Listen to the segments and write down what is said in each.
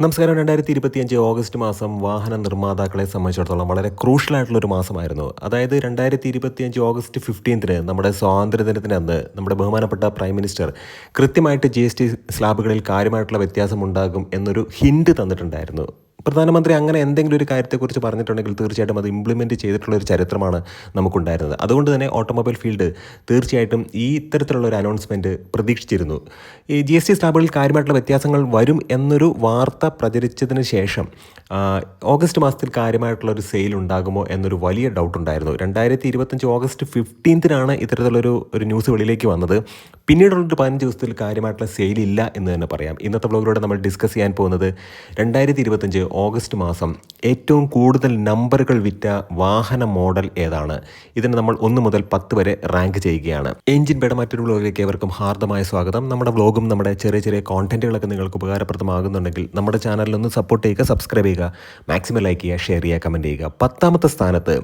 നമസ്കാരം. 2025 ഓഗസ്റ്റ് മാസം വാഹന നിർമ്മാതാക്കളെ സംബന്ധിച്ചിടത്തോളം വളരെ ക്രൂഷ്യലായിട്ടുള്ളൊരു മാസമായിരുന്നു. അതായത് 2025 ഓഗസ്റ്റ് 15 നമ്മുടെ സ്വാതന്ത്ര്യദിനത്തിന് അന്ന് നമ്മുടെ ബഹുമാനപ്പെട്ട പ്രൈം മിനിസ്റ്റർ കൃത്യമായിട്ട് GST സ്ലാബുകളിൽ കാര്യമായിട്ടുള്ള വ്യത്യാസമുണ്ടാകും എന്നൊരു ഹിൻഡ് തന്നിട്ടുണ്ടായിരുന്നു. പ്രധാനമന്ത്രി അങ്ങനെ എന്തെങ്കിലും ഒരു കാര്യത്തെക്കുറിച്ച് പറഞ്ഞിട്ടുണ്ടെങ്കിൽ തീർച്ചയായിട്ടും അത് ഇംപ്ലിമെൻറ്റ് ചെയ്തിട്ടുള്ള ഒരു ചരിത്രമാണ് നമുക്കുണ്ടായിരുന്നത്. അതുകൊണ്ട് തന്നെ ഓട്ടോമൊബൈൽ ഫീൽഡ് തീർച്ചയായിട്ടും ഈ ഇത്തരത്തിലുള്ള ഒരു അനൗൺസ്മെൻറ്റ് പ്രതീക്ഷിച്ചിരുന്നു. ഈ GST സ്ലാബുകളിൽ കാര്യമായിട്ടുള്ള വ്യത്യാസങ്ങൾ വരും എന്നൊരു വാർത്ത പ്രചരിച്ചതിന് ശേഷം ഓഗസ്റ്റ് മാസത്തിൽ കാര്യമായിട്ടുള്ള ഒരു സെയിൽ ഉണ്ടാകുമോ എന്നൊരു വലിയ ഡൗട്ട് ഉണ്ടായിരുന്നു. 2025 ഓഗസ്റ്റ് 15 ഇത്തരത്തിലുള്ളൊരു ന്യൂസ് വെളിയിലേക്ക് വന്നത്. പിന്നീടുള്ളൊരു 15 ദിവസത്തിൽ കാര്യമായിട്ടുള്ള സെയിൽ ഇല്ല എന്ന് തന്നെ പറയാം. ഇന്നത്തെ വ്ളോഗിലൂടെ നമ്മൾ ഡിസ്കസ് ചെയ്യാൻ പോകുന്നത് 2025 ഓഗസ്റ്റ് മാസം ഏറ്റവും കൂടുതൽ നമ്പറുകൾ വിറ്റ വാഹന മോഡൽ ഏതാണ്. ഇതിന് നമ്മൾ 1 മുതൽ 10 വരെ റാങ്ക് ചെയ്യുകയാണ്. എഞ്ചിൻ ബേയുടെ മറ്റൊരു വ്ളോഗിലേക്ക് ഏവർക്കും ഹാർദമായ സ്വാഗതം. നമ്മുടെ വ്ളോഗും നമ്മുടെ ചെറിയ ചെറിയ കോണ്ടന്റുകളൊക്കെ നിങ്ങൾക്ക് ഉപകാരപ്രദമാകുന്നുണ്ടെങ്കിൽ നമ്മുടെ ചാനലിലൊന്ന് സപ്പോർട്ട് ചെയ്യുക, സബ്സ്ക്രൈബ് ചെയ്യുക, മാക്സിമം ലൈക്ക് ചെയ്യുക, ഷെയർ ചെയ്യുക, കമൻറ്റ് ചെയ്യുക. 10ാമത്തെ സ്ഥാനത്ത്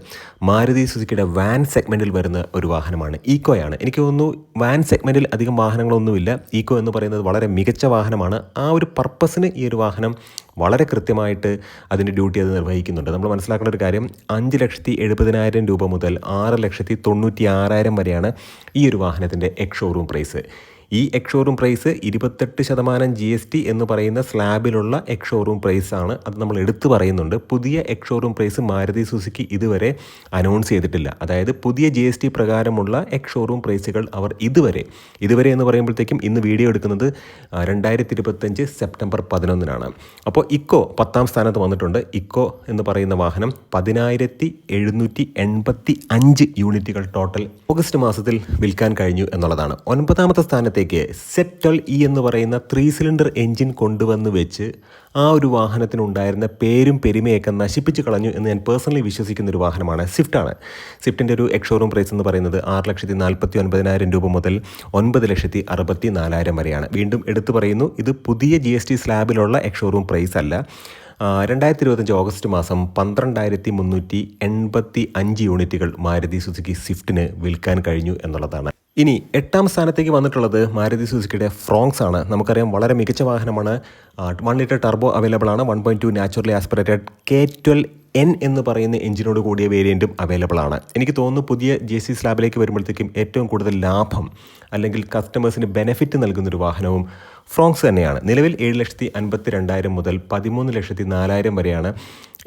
മാരുതി സുസുക്കിയുടെ വാൻ സെഗ്മെൻറ്റിൽ വരുന്ന ഒരു വാഹനമാണ് ഈക്കോയാണ്. എനിക്ക് തോന്നുന്നു വാൻ സെഗ്മെൻറ്റിൽ അധികം വാഹനങ്ങളൊന്നുമില്ല. ഈക്കോ എന്ന് പറയുന്നത് വളരെ മികച്ച വാഹനമാണ്. ആ ഒരു പർപ്പസിന് ഈ ഒരു വാഹനം വളരെ കൃത്യമായിട്ട് അതിൻ്റെ ഡ്യൂട്ടി അത് നിർവഹിക്കുന്നുണ്ട്. നമ്മൾ മനസ്സിലാക്കേണ്ട ഒരു കാര്യം, 5,70,000 രൂപ മുതൽ 6,96,000 വരെയാണ് ഈ ഒരു വാഹനത്തിൻ്റെ എക്സ് ഷോറൂം പ്രൈസ്. ഈ എക്സ് ഷോറൂം പ്രൈസ് 28% GST എന്ന് പറയുന്ന സ്ലാബിലുള്ള എക്സ് ഷോറൂം പ്രൈസാണ്. അത് നമ്മൾ എടുത്തു പറയുന്നുണ്ട്. പുതിയ ex showroom price Maruti Suzuki ഇതുവരെ അനൗൺസ് ചെയ്തിട്ടില്ല. അതായത് പുതിയ GST പ്രകാരമുള്ള എക്സ് ഷോറൂം പ്രൈസുകൾ അവർ ഇതുവരെ എന്ന് പറയുമ്പോഴത്തേക്കും ഇന്ന് വീഡിയോ എടുക്കുന്നത് 2025 സെപ്റ്റംബർ 11 അപ്പോൾ ഇക്കോ 10ാം സ്ഥാനത്ത് വന്നിട്ടുണ്ട്. ഇക്കോ എന്ന് പറയുന്ന വാഹനം 10,785 യൂണിറ്റുകൾ ടോട്ടൽ ഓഗസ്റ്റ് മാസത്തിൽ വിൽക്കാൻ കഴിഞ്ഞു എന്നുള്ളതാണ്. 9ാമത്തെ സ്ഥാനത്ത് സെറ്റൽ എന്ന് പറയുന്ന 3 സിലിണ്ടർ എൻജിൻ കൊണ്ടുവന്ന് വെച്ച് ആ ഒരു വാഹനത്തിനുണ്ടായിരുന്ന പേരും പെരുമയൊക്കെ നശിപ്പിച്ച് കളഞ്ഞു എന്ന് ഞാൻ പേഴ്സണലി വിശ്വസിക്കുന്ന ഒരു വാഹനമാണ് സ്വിഫ്റ്റാണ്. സ്വിഫ്റ്റിൻ്റെ ഒരു എക്സ് ഷോറൂം പ്രൈസ് എന്ന് പറയുന്നത് 6,49,000 രൂപ മുതൽ 9,64,000 വരെയാണ്. വീണ്ടും എടുത്തു പറയുന്നു, ഇത് പുതിയ GST സ്ലാബിലുള്ള എക്സ് ഷോറൂം പ്രൈസ് അല്ല. 2025 ഓഗസ്റ്റ് മാസം 12,385 യൂണിറ്റുകൾ മാരുതി സുസുക്കി സ്വിഫ്റ്റിന് വിൽക്കാൻ കഴിഞ്ഞു എന്നുള്ളതാണ്. ഇനി 8ാം സ്ഥാനത്തേക്ക് വന്നിട്ടുള്ളത് മാരുതി സുസുക്കിയുടെ ഫ്രോങ്സ് ആണ്. നമുക്കറിയാം വളരെ മികച്ച വാഹനമാണ്. 1 ലിറ്റർ ടർബോ അവൈലബിൾ ആണ്. 1.2 നാച്ചുറലി ആസ്പിറേറ്റഡ് K12N എന്ന് പറയുന്ന എഞ്ചിനോട് കൂടിയ വേരിയൻറ്റും അവൈലബിൾ ആണ്. എനിക്ക് തോന്നുന്നു പുതിയ GST സ്ലാബിലേക്ക് വരുമ്പോഴത്തേക്കും ഏറ്റവും കൂടുതൽ ലാഭം അല്ലെങ്കിൽ കസ്റ്റമേഴ്സിന് ബെനിഫിറ്റ് നൽകുന്നൊരു വാഹനവും ഫ്രോങ്സ് തന്നെയാണ്. നിലവിൽ 7,52,000 മുതൽ 13,04,000 വരെയാണ്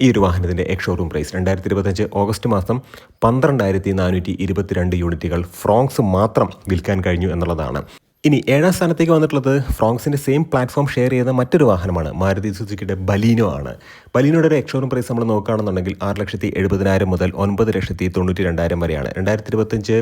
ഈ ഒരു വാഹനത്തിൻ്റെ എക്സ് ഷോറൂം പ്രൈസ്. 2025 ഓഗസ്റ്റ് മാസം 12,422 യൂണിറ്റുകൾ ഫ്രോങ്സ് മാത്രം വിൽക്കാൻ കഴിഞ്ഞു എന്നുള്ളതാണ്. ഇനി 7ാം സ്ഥാനത്തേക്ക് വന്നിട്ടുള്ളത് ഫ്രോങ്സിൻ്റെ സെയിം പ്ലാറ്റ്ഫോം ഷെയർ ചെയ്യുന്ന മറ്റൊരു വാഹനമാണ്. മാരുതി സുസുക്കിയുടെ ബലീനോ ആണ്. ബലീനോയുടെ ഒരു എക്സ് ഷോറൂം പ്രൈസ് നമ്മൾ നോക്കുകയാണെന്നുണ്ടെങ്കിൽ 6,70,000 മുതൽ 9,92,000 വരെയാണ്. 2025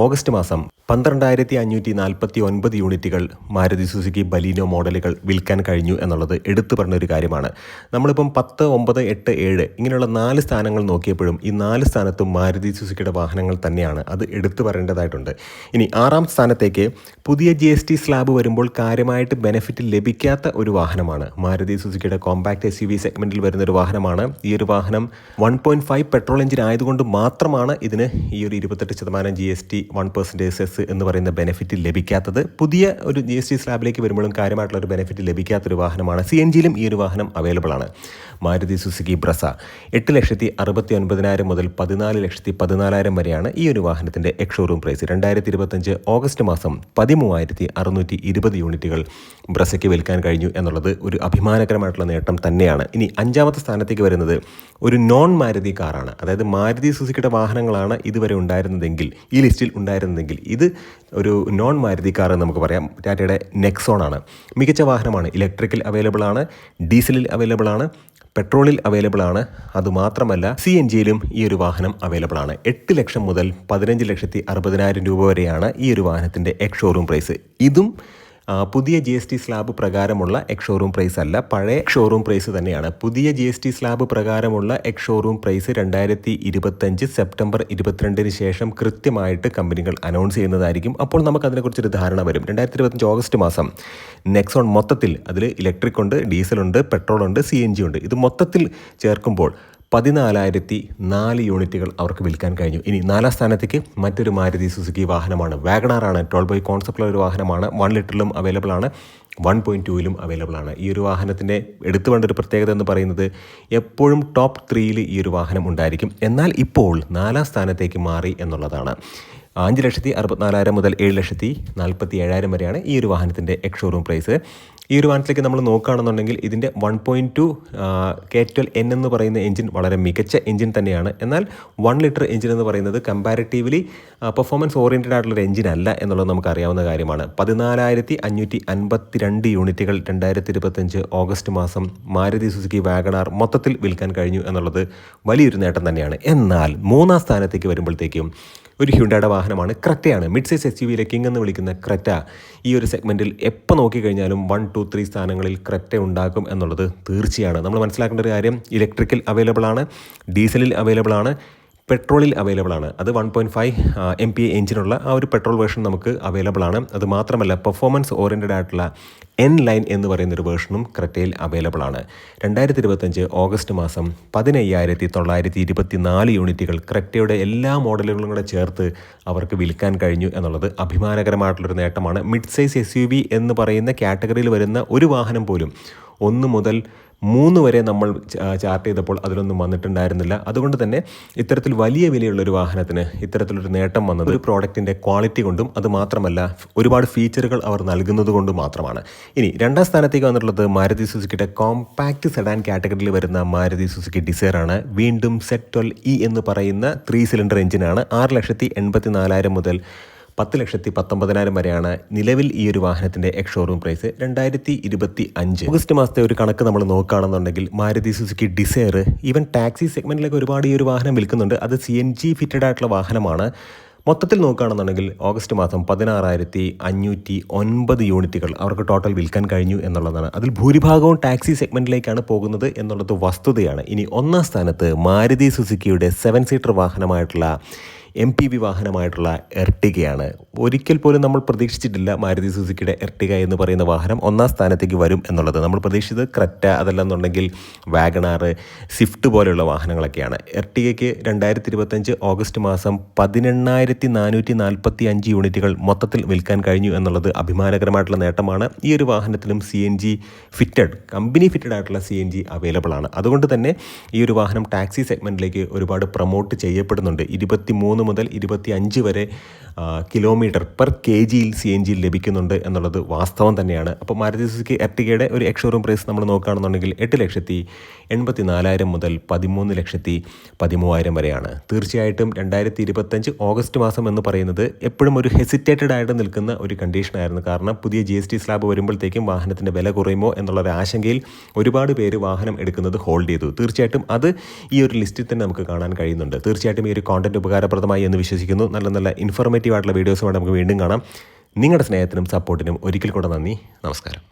ഓഗസ്റ്റ് മാസം 12,549 യൂണിറ്റുകൾ മാരുതി സുസുക്കി ബലീനോ മോഡലുകൾ വിൽക്കാൻ കഴിഞ്ഞു എന്നുള്ളത് എടുത്തു പറഞ്ഞൊരു കാര്യമാണ്. നമ്മളിപ്പം 10, 9, 8, 7 ഇങ്ങനെയുള്ള 4 സ്ഥാനങ്ങൾ നോക്കിയപ്പോഴും ഈ 4 സ്ഥാനത്തും മാരുതി സുസുക്കിയുടെ വാഹനങ്ങൾ തന്നെയാണ്. അത് എടുത്തു പറയേണ്ടതായിട്ടുണ്ട്. ഇനി 6ാം സ്ഥാനത്തേക്ക് പുതിയ GST സ്ലാബ് വരുമ്പോൾ കാര്യമായിട്ട് ബെനിഫിറ്റ് ലഭിക്കാത്ത ഒരു വാഹനമാണ്. മാരുതി സുസുക്കിയുടെ കോമ്പാക്ട് SUV സെഗ്മെൻറ്റിൽ വരുന്നൊരു വാഹനമാണ്. ഈ ഒരു വാഹനം 1.5 പെട്രോൾ എഞ്ചിൻ ആയതുകൊണ്ട് മാത്രമാണ് ഇതിന് ഈ ഒരു 28% GST 1% സെസ് എന്ന് പറയുന്ന ബെനിഫിറ്റ് ലഭിക്കാത്തത്. പുതിയ ഒരു GST സ്ലാബിലേക്ക് വരുമ്പോഴും കാര്യമായിട്ടുള്ള ഒരു ബെനിഫിറ്റ് ലഭിക്കാത്തൊരു വാഹനമാണ്. CNGയിലും ഈ ഒരു വാഹനം അവൈലബിൾ ആണ്. മാരുതി സുസുക്കി ബ്രസ 8,69,000 മുതൽ 14,14,000 വരെയാണ് ഈ ഒരു വാഹനത്തിൻ്റെ എക്സ് ഷോറൂം പ്രൈസ്. 2025 ഓഗസ്റ്റ് മാസം 13,620 യൂണിറ്റുകൾ ബ്രസയ്ക്ക് വിൽക്കാൻ കഴിഞ്ഞു എന്നുള്ളത് ഒരു അഭിമാനകരമായിട്ടുള്ള നേട്ടം തന്നെയാണ്. ഇനി 5ാമത്തെ സ്ഥാനത്തേക്ക് വരുന്നത് ഒരു നോൺ മാരുതി കാറാണ്. അതായത് മാരുതി സുസുക്കിയുടെ വാഹനങ്ങളാണ് ഇതുവരെ ഉണ്ടായിരുന്നതെങ്കിൽ, ഈ ലിസ്റ്റിൽ ഉണ്ടായിരുന്നതെങ്കിൽ, ഇത് ഒരു നോൺ മാരുതി കാർ എന്ന് നമുക്ക് പറയാം. ടാറ്റയുടെ നെക്സോൺ ആണ്. മികച്ച വാഹനമാണ്. ഇലക്ട്രിക്കൽ അവൈലബിൾ ആണ്, ഡീസലിൽ അവൈലബിൾ ആണ്, പെട്രോളിൽ അവൈലബിൾ ആണ്. അതുമാത്രമല്ല CNGയിലും ഈ ഒരു വാഹനം അവൈലബിൾ ആണ്. 8 ലക്ഷം മുതൽ 15,60,000 രൂപ വരെയാണ് ഈ ഒരു വാഹനത്തിൻ്റെ എക്സ് ഷോറൂം പ്രൈസ്. ഇതും പുതിയ GST സ്ലാബ് പ്രകാരമുള്ള എക്സ് ഷോറൂം പ്രൈസ് അല്ല, പഴയ ഷോറൂം പ്രൈസ് തന്നെയാണ്. പുതിയ GST സ്ലാബ് പ്രകാരമുള്ള എക്സ് ഷോറൂം പ്രൈസ് 2025 സെപ്റ്റംബർ 22 ശേഷം കൃത്യമായിട്ട് കമ്പനികൾ അനൗൺസ് ചെയ്യുന്നതായിരിക്കും. അപ്പോൾ നമുക്ക് അതിനെക്കുറിച്ചൊരു ധാരണ വരും. 2025 ഓഗസ്റ്റ് മാസം നെക്സോൺ മൊത്തത്തിൽ അതിൽ ഇലക്ട്രിക് ഉണ്ട്, ഡീസലുണ്ട്, പെട്രോൾ ഉണ്ട്, CNG ഉണ്ട്. ഇത് മൊത്തത്തിൽ ചേർക്കുമ്പോൾ 14,004 യൂണിറ്റുകൾ അവർക്ക് വിൽക്കാൻ കഴിഞ്ഞു. ഇനി 4ാം സ്ഥാനത്തേക്ക് മറ്റൊരു മാരുതി സുസുക്കി വാഹനമാണ്. വാഗണാറാണ്. 12 ബൈ കോൺസെപ്റ്റുള്ള ഒരു വാഹനമാണ്. 1 ലിറ്ററിലും അവൈലബിൾ ആണ്. 1.2ലും അവൈലബിൾ ആണ്. ഈ ഒരു വാഹനത്തിൻ്റെ എടുത്തു വേണ്ട ഒരു പ്രത്യേകത എന്ന് പറയുന്നത് എപ്പോഴും ടോപ്പ് 3ൽ ഈ ഒരു വാഹനം ഉണ്ടായിരിക്കും. എന്നാൽ ഇപ്പോൾ 4ാം സ്ഥാനത്തേക്ക് മാറി എന്നുള്ളതാണ്. 5,64,000 മുതൽ 7,47,000 വരെയാണ് ഈ ഒരു വാഹനത്തിൻ്റെ എക്സ്-ഷോറൂം പ്രൈസ്. ഈ ഒരു വാഹനത്തിലേക്ക് നമ്മൾ നോക്കുകയാണെന്നുണ്ടെങ്കിൽ ഇതിൻ്റെ 1.2 K12N എന്ന് പറയുന്ന എഞ്ചിൻ വളരെ മികച്ച എഞ്ചിൻ തന്നെയാണ്. എന്നാൽ 1 ലിറ്റർ എഞ്ചിൻ എന്ന് പറയുന്നത് കമ്പാരിറ്റീവ്ലി പെർഫോമൻസ് ഓറിയൻറ്റഡ് ആയിട്ടുള്ളൊരു എഞ്ചിൻ അല്ല എന്നുള്ളത് നമുക്കറിയാവുന്ന കാര്യമാണ്. 14,552 യൂണിറ്റുകൾ 2025 ഓഗസ്റ്റ് മാസം മാരുതി സുസുക്കി വാഗണാർ മൊത്തത്തിൽ വിൽക്കാൻ കഴിഞ്ഞു എന്നുള്ളത് വലിയൊരു നേട്ടം തന്നെയാണ്. എന്നാൽ 3ാം സ്ഥാനത്തേക്ക് വരുമ്പോഴത്തേക്കും ഒരു ഹ്യുണ്ടായുടെ വാഹനമാണ്, ക്രെറ്റയാണ്. മിഡ് സൈസ് SUVയിലെ കിങ് എന്ന് വിളിക്കുന്ന ക്രെറ്റ ഈ ഒരു സെഗ്മെൻറ്റിൽ എപ്പോൾ നോക്കിക്കഴിഞ്ഞാലും 1, 2, 3 സ്ഥാനങ്ങളിൽ ക്രെറ്റ ഉണ്ടാക്കും എന്നുള്ളത് തീർച്ചയാണ്. നമ്മൾ മനസ്സിലാക്കേണ്ട ഒരു കാര്യം, ഇലക്ട്രിക്കൽ അവൈലബിൾ ആണ്, ഡീസലിൽ അവൈലബിൾ ആണ്, പെട്രോളിൽ അവൈലബിൾ ആണ്. അത് 1.5 MPa എഞ്ചിനുള്ള ആ ഒരു പെട്രോൾ വേർഷൻ നമുക്ക് അവൈലബിൾ ആണ്. അത് മാത്രമല്ല പെർഫോമൻസ് ഓറിയൻറ്റഡ് ആയിട്ടുള്ള N ലൈൻ എന്ന് പറയുന്നൊരു വേർഷനും ക്രെറ്റയിൽ അവൈലബിൾ ആണ്. 2025 ഓഗസ്റ്റ് മാസം 15,924 യൂണിറ്റുകൾ ക്രെറ്റയുടെ എല്ലാ മോഡലുകളും കൂടെ ചേർത്ത് അവർക്ക് വിൽക്കാൻ കഴിഞ്ഞു എന്നുള്ളത് അഭിമാനകരമായിട്ടുള്ളൊരു നേട്ടമാണ്. മിഡ് സൈസ് SUV എന്ന് പറയുന്ന കാറ്റഗറിയിൽ വരുന്ന ഒരു വാഹനം പോലും 1 മുതൽ 3 വരെ നമ്മൾ ചാർട്ട് ചെയ്തപ്പോൾ അതിലൊന്നും വന്നിട്ടുണ്ടായിരുന്നില്ല. അതുകൊണ്ട് തന്നെ ഇത്തരത്തിൽ വലിയ വിലയുള്ളൊരു വാഹനത്തിന് ഇത്തരത്തിലൊരു നേട്ടം വന്നത് ഒരു പ്രോഡക്റ്റിൻ്റെ ക്വാളിറ്റി കൊണ്ടും അത് മാത്രമല്ല ഒരുപാട് ഫീച്ചറുകൾ അവർ നൽകുന്നത് കൊണ്ടും മാത്രമാണ്. ഇനി 2ാം സ്ഥാനത്തേക്ക് വന്നിട്ടുള്ളത് മാരുതി സുസുക്കിയുടെ കോമ്പാക്റ്റ് സെഡാൻ കാറ്റഗറിയിൽ വരുന്ന മാരുതി സുസുക്കി ഡിസയർ ആണ്. വീണ്ടും Z12E എന്ന് പറയുന്ന 3 സിലിണ്ടർ എഞ്ചിനാണ്. 6,84,000 മുതൽ 10,19,000 വരെയാണ് നിലവിൽ ഈ ഒരു വാഹനത്തിൻ്റെ എക്സ്-ഷോറൂം പ്രൈസ്. 2025 ഓഗസ്റ്റ് മാസത്തെ ഒരു കണക്ക് നമ്മൾ നോക്കുകയാണെന്നുണ്ടെങ്കിൽ Maruti Suzuki Dzire even taxi സെഗ്മെൻറ്റിലേക്ക് ഒരുപാട് ഈ ഒരു വാഹനം വിൽക്കുന്നുണ്ട്. അത് CNG ഫിറ്റഡ് ആയിട്ടുള്ള വാഹനമാണ്. മൊത്തത്തിൽ നോക്കുകയാണെന്നുണ്ടെങ്കിൽ ഓഗസ്റ്റ് മാസം 16,509 യൂണിറ്റുകൾ അവർക്ക് ടോട്ടൽ വിൽക്കാൻ കഴിഞ്ഞു എന്നുള്ളതാണ്. അതിൽ ഭൂരിഭാഗവും ടാക്സി സെഗ്മെൻറ്റിലേക്കാണ് പോകുന്നത് എന്നുള്ളത് വസ്തുതയാണ്. ഇനി 1ാം സ്ഥാനത്ത് മാരുതി സുസുക്കിയുടെ 7 സീറ്റർ വാഹനമായിട്ടുള്ള MPV വാഹനമായിട്ടുള്ള എർട്ടിഗയാണ്. ഒരിക്കൽ പോലും നമ്മൾ പ്രതീക്ഷിച്ചിട്ടില്ല മാരുതി സുസുക്കിയുടെ എർട്ടിഗ എന്ന് പറയുന്ന വാഹനം 1ാം സ്ഥാനത്തേക്ക് വരും എന്നുള്ളത്. നമ്മൾ പ്രതീക്ഷിച്ചത് ക്രെറ്റ, അതല്ലെന്നുണ്ടെങ്കിൽ വാഗണാർ, സ്വിഫ്റ്റ് പോലെയുള്ള വാഹനങ്ങളൊക്കെയാണ്. എർട്ടിഗയ്ക്ക് 2025 ഓഗസ്റ്റ് മാസം 18,445 യൂണിറ്റുകൾ മൊത്തത്തിൽ വിൽക്കാൻ കഴിഞ്ഞു എന്നുള്ളത് അഭിമാനകരമായിട്ടുള്ള നേട്ടമാണ്. ഈ ഒരു വാഹനത്തിലും CNG ഫിറ്റഡ്, കമ്പനി ഫിറ്റഡ് ആയിട്ടുള്ള CNG അവൈലബിൾ ആണ്. അതുകൊണ്ട് തന്നെ ഈ ഒരു വാഹനം ടാക്സി സെഗ്മെൻറ്റിലേക്ക് ഒരുപാട് പ്രൊമോട്ട് ചെയ്യപ്പെടുന്നുണ്ട്. 23 മുതൽ 25 വരെ കിലോമീറ്റർ പെർ kgയിൽ CNG ലഭിക്കുന്നുണ്ട് എന്നുള്ളത് വാസ്തവം തന്നെയാണ്. അപ്പോൾ മാരുതി സുസുക്കി എർട്ടിഗയുടെ ഒരു എക്സ്-ഷോറൂം പ്രൈസ് നമ്മൾ നോക്കുകയാണെന്നുണ്ടെങ്കിൽ 8,84,000 മുതൽ 13,13,000 വരെയാണ്. തീർച്ചയായിട്ടും 2025 ഓഗസ്റ്റ് മാസം എന്ന് പറയുന്നത് എപ്പോഴും ഒരു ഹെസിറ്റേറ്റഡ് ആയിട്ട് നിൽക്കുന്ന ഒരു കണ്ടീഷനായിരുന്നു. കാരണം പുതിയ GST സ്ലാബ് വരുമ്പോഴത്തേക്കും വാഹനത്തിൻ്റെ വില കുറയുമോ എന്നുള്ളൊരു ആശങ്കയിൽ ഒരുപാട് പേര് വാഹനം എടുക്കുന്നത് ഹോൾഡ് ചെയ്തു. തീർച്ചയായിട്ടും അത് ഈ ഒരു ലിസ്റ്റിൽ തന്നെ നമുക്ക് കാണാൻ കഴിയുന്നുണ്ട്. തീർച്ചയായിട്ടും ഈ ഒരു കോണ്ടന്റ് ഉപകാരപ്രദമായി എന്ന് വിശ്വസിക്കുന്നു. നല്ല നല്ല ഇൻഫോർമേറ്റീവ് ആയിട്ടുള്ള വീഡിയോസുമായിട്ട് നമുക്ക് വീണ്ടും കാണാം. നിങ്ങളുടെ സ്നേഹത്തിനും സപ്പോർട്ടിനും ഒരിക്കൽ കൂടെ നന്ദി. നമസ്കാരം.